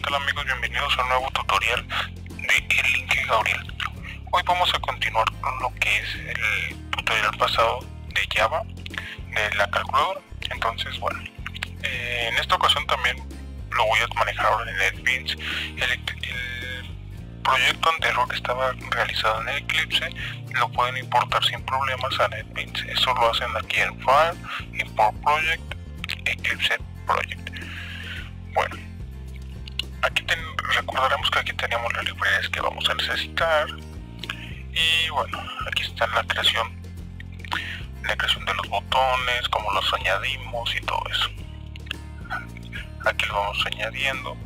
tal amigos? Bienvenidos a un nuevo tutorial de El Inge Gabriel. Hoy vamos a continuar con lo que es el tutorial pasado de Java, de la calculadora. Entonces, bueno, en esta ocasión también lo voy a manejar ahora en NetBeans. El proyecto anterior que estaba realizado en Eclipse lo pueden importar sin problemas a NetBeans. Eso lo hacen aquí en File, Import Project, Eclipse Project. Bueno, recordaremos que aquí tenemos las librerías que vamos a necesitar. Y bueno, aquí está la creación de los botones, cómo los añadimos y todo eso. Aquí lo vamos añadiendo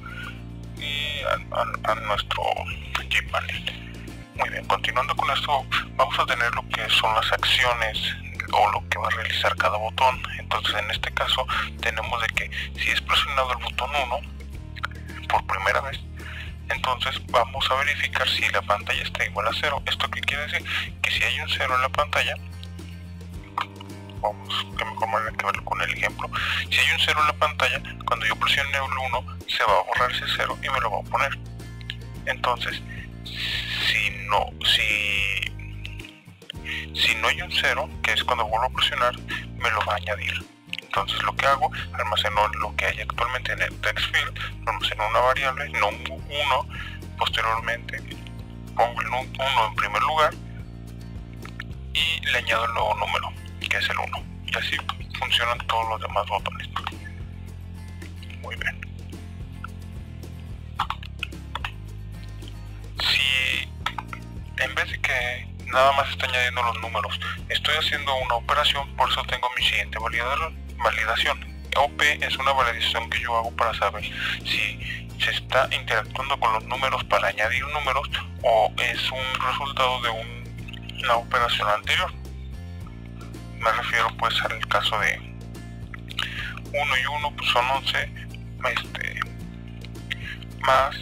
y a nuestro Gpanel. Muy bien, continuando con esto, vamos a tener lo que son las acciones o lo que va a realizar cada botón. Entonces en este caso tenemos de que si es presionado el botón 1 por primera vez, entonces vamos a verificar si la pantalla está igual a 0. ¿Esto qué quiere decir? Que si hay un 0 en la pantalla, que mejor manera que verlo con el ejemplo, si hay un 0 en la pantalla, cuando yo presione el 1 se va a borrar ese 0 y me lo va a poner. Entonces si no hay un 0, que es cuando vuelvo a presionar, me lo va a añadir. Entonces lo que hago, almaceno lo que hay actualmente en el text field, lo almaceno una variable, no 1, posteriormente pongo el 1 en primer lugar y le añado el nuevo número, que es el 1, y así funcionan todos los demás botones. Muy bien. Si en vez de que nada más está añadiendo los números, estoy haciendo una operación, por eso tengo mi siguiente validación. OP es una validación que yo hago para saber si se está interactuando con los números para añadir números o es un resultado de una operación anterior. Me refiero pues al caso de 1 y 1 pues son 11 más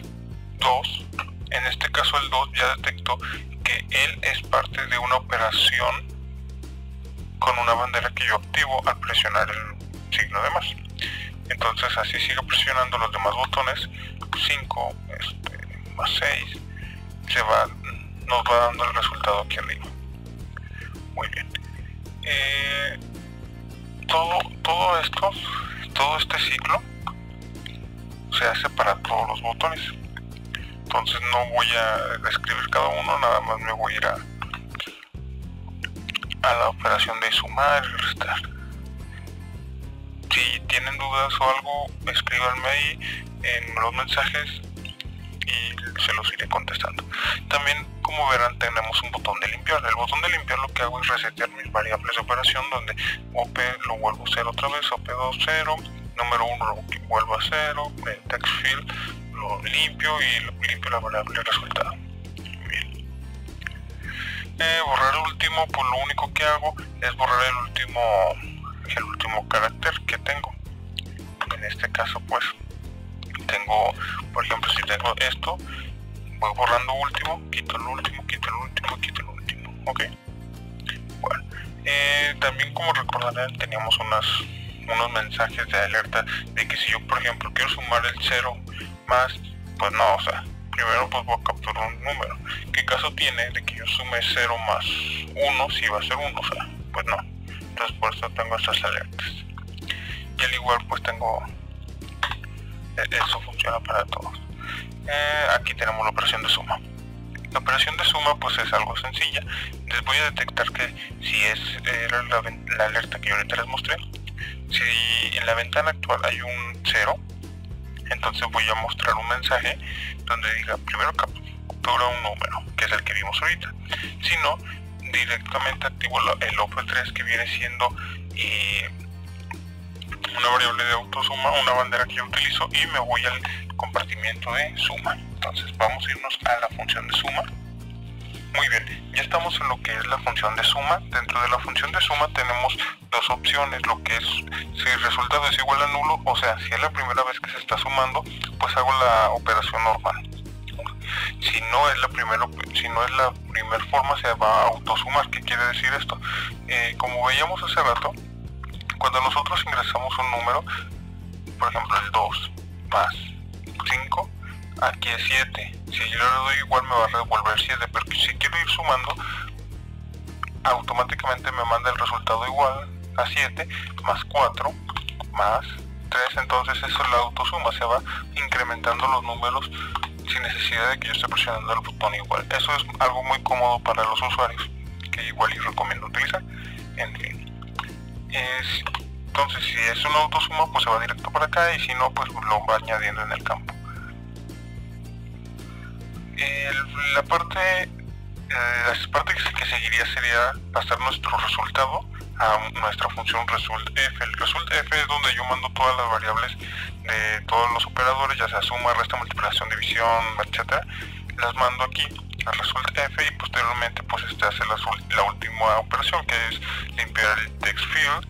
2. En este caso el 2 ya detectó que él es parte de una operación con una bandera que yo activo al presionar el signo de más. Entonces así sigo presionando los demás botones. 5 más 6 nos va dando el resultado aquí arriba. Muy bien. Todo este ciclo se hace para todos los botones. Entonces no voy a describir cada uno, nada más me voy a ir a la operación de sumar y restar. Si tienen dudas o algo, escríbanme ahí en los mensajes y se los iré contestando. También, como verán, tenemos un botón de limpiar. El botón de limpiar lo que hago es resetear mis variables de operación, donde OP lo vuelvo a 0 otra vez, OP2 0, número 1 lo vuelvo a 0, el text field lo limpio y limpio la variable resultado. Bien. Borrar el último, pues lo único que hago es borrar el último carácter que tengo. En este caso pues tengo, por ejemplo, si tengo esto, voy borrando último, quito el último, quito el último, quito el último. Ok. Bueno, también, como recordarán, teníamos unos mensajes de alerta de que si yo, por ejemplo, quiero sumar el 0 más, pues no, o sea, primero pues voy a capturar un número. ¿Qué caso tiene de que yo sume 0 más 1 si va a ser 1? O sea, pues no. Entonces por eso tengo estas alertas. Y al igual pues tengo, eso funciona para todos. Aquí tenemos la operación de suma. La operación de suma pues es algo sencilla. Les voy a detectar que si era la alerta que yo ahorita les mostré, si en la ventana actual hay un 0, entonces voy a mostrar un mensaje donde diga primero captura un número, que es el que vimos ahorita. Si no, directamente activo el OP3, que viene siendo una variable de autosuma, una bandera que yo utilizo, y me voy al compartimiento de suma. Entonces vamos a irnos a la función de suma. Muy bien, ya estamos en lo que es la función de suma. Dentro de la función de suma tenemos dos opciones, lo que es si el resultado es igual a nulo, o sea, si es la primera vez que se está sumando, pues hago la operación normal. Si no es la primera forma, se va a autosumar. ¿Qué quiere decir esto? Como veíamos hace rato, cuando nosotros ingresamos un número, por ejemplo el 2 más 5, aquí es 7. Si yo le doy igual me va a devolver 7, pero si quiero ir sumando, automáticamente me manda el resultado igual a 7 más 4 más 3. Entonces eso es la autosuma, se va incrementando los números sin necesidad de que yo esté presionando el botón igual. Eso es algo muy cómodo para los usuarios, que igual y recomiendo utilizar. En fin, entonces si es una autosuma pues se va directo para acá, y si no pues lo va añadiendo en el campo. La parte que seguiría sería pasar nuestro resultado a nuestra función resultF. El resultF es donde yo mando todas las variables de todos los operadores, ya sea suma, resta, multiplicación, división, etcétera. Las mando aquí al resultF, y posteriormente pues hace la última operación, que es limpiar el text field.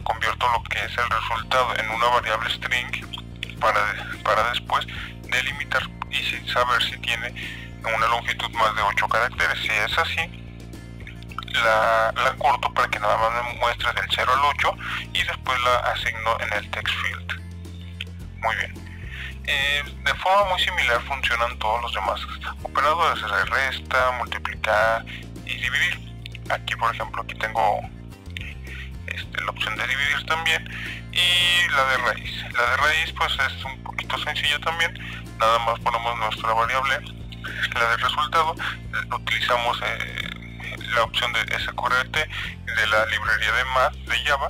Convierto lo que es el resultado en una variable string para después delimitar y saber si tiene una longitud más de 8 caracteres. Si es así, la corto para que nada más me muestre del 0 al 8, y después la asigno en el text field. Muy bien. De forma muy similar funcionan todos los demás operadores: resta, multiplicar y dividir. Aquí por ejemplo aquí tengo la opción de dividir también, y la de raíz. La de raíz pues es un poquito sencilla también. Nada más ponemos nuestra variable, la del resultado, utilizamos la opción de sqrt de la librería de math de Java.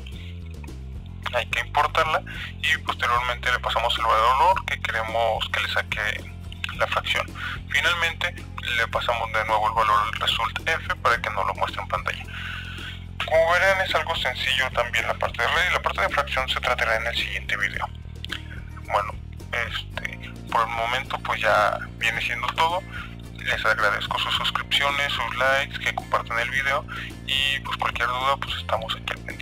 Hay que importarla, y posteriormente le pasamos el valor que queremos que le saque la fracción. Finalmente le pasamos de nuevo el valor del resultF para que nos lo muestre en pantalla. Como verán, es algo sencillo también la parte de raíz. La parte de fracción se tratará en el siguiente video. Bueno, por el momento pues ya viene siendo todo. Les agradezco sus suscripciones, sus likes, que compartan el video, y pues cualquier duda pues estamos aquí al pendiente.